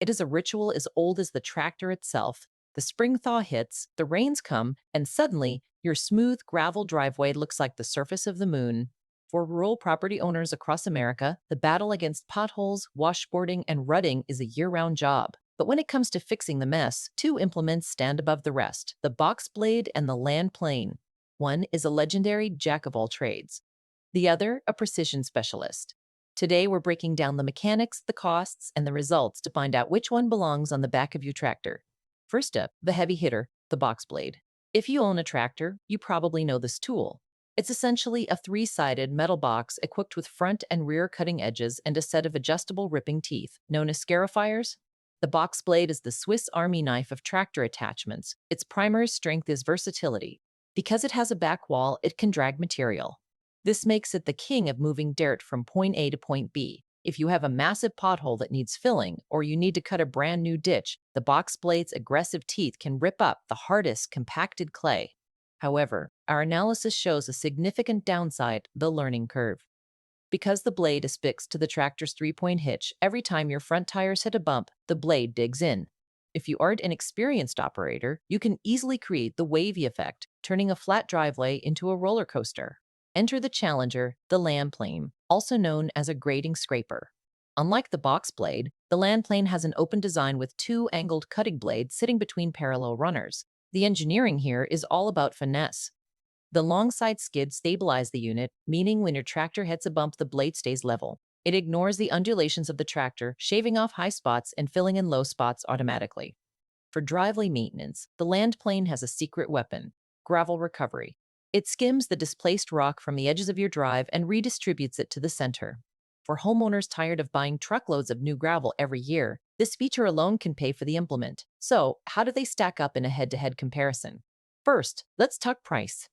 It is a ritual as old as the tractor itself. The spring thaw hits, the rains come, and suddenly, your smooth gravel driveway looks like the surface of the moon. For rural property owners across America, the battle against potholes, washboarding, and rutting is a year-round job. But when it comes to fixing the mess, two implements stand above the rest: the box blade and the land plane. One is a legendary jack of all trades, the other a precision specialist. Today, we're breaking down the mechanics, the costs, and the results to find out which one belongs on the back of your tractor. First up, the heavy hitter, the box blade. If you own a tractor, you probably know this tool. It's essentially a three-sided metal box equipped with front and rear cutting edges and a set of adjustable ripping teeth, known as scarifiers. The box blade is the Swiss Army knife of tractor attachments. Its primary strength is versatility. Because it has a back wall, it can drag material. This makes it the king of moving dirt from point A to point B. If you have a massive pothole that needs filling, or you need to cut a brand new ditch, the box blade's aggressive teeth can rip up the hardest compacted clay. However, our analysis shows a significant downside: the learning curve. Because the blade is fixed to the tractor's three-point hitch, every time your front tires hit a bump, the blade digs in. If you aren't an experienced operator, you can easily create the wavy effect, turning a flat driveway into a roller coaster. Enter the challenger, the land plane, also known as a grading scraper. Unlike the box blade, the land plane has an open design with two angled cutting blades sitting between parallel runners. The engineering here is all about finesse. The long side skids stabilize the unit, meaning when your tractor hits a bump, the blade stays level. It ignores the undulations of the tractor, shaving off high spots and filling in low spots automatically. For driveway maintenance, the land plane has a secret weapon: gravel recovery. It skims the displaced rock from the edges of your drive and redistributes it to the center. For homeowners tired of buying truckloads of new gravel every year, this feature alone can pay for the implement. So, how do they stack up in a head-to-head comparison? First, let's talk price.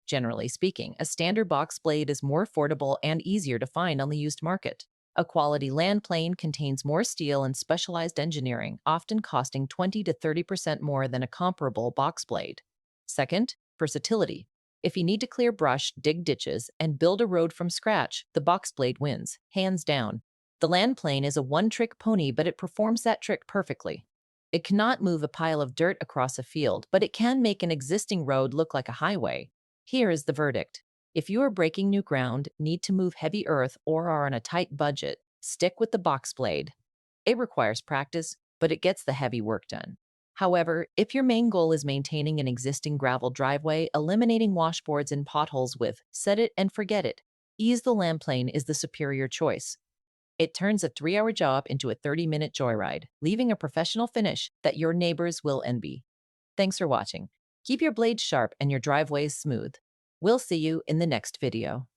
Generally speaking, a standard box blade is more affordable and easier to find on the used market. A quality land plane contains more steel and specialized engineering, often costing 20 to 30% more than a comparable box blade. Second, versatility. If you need to clear brush, dig ditches, and build a road from scratch, the box blade wins, hands down. The land plane is a one-trick pony, but it performs that trick perfectly. It cannot move a pile of dirt across a field, but it can make an existing road look like a highway. Here is the verdict: if you are breaking new ground, need to move heavy earth, or are on a tight budget, stick with the box blade. It requires practice, but it gets the heavy work done. However, if your main goal is maintaining an existing gravel driveway, eliminating washboards and potholes with set it and forget it, ease the land plane is the superior choice. It turns a 3-hour job into a 30-minute joyride, leaving a professional finish that your neighbors will envy. Thanks for watching. Keep your blades sharp and your driveways smooth. We'll see you in the next video.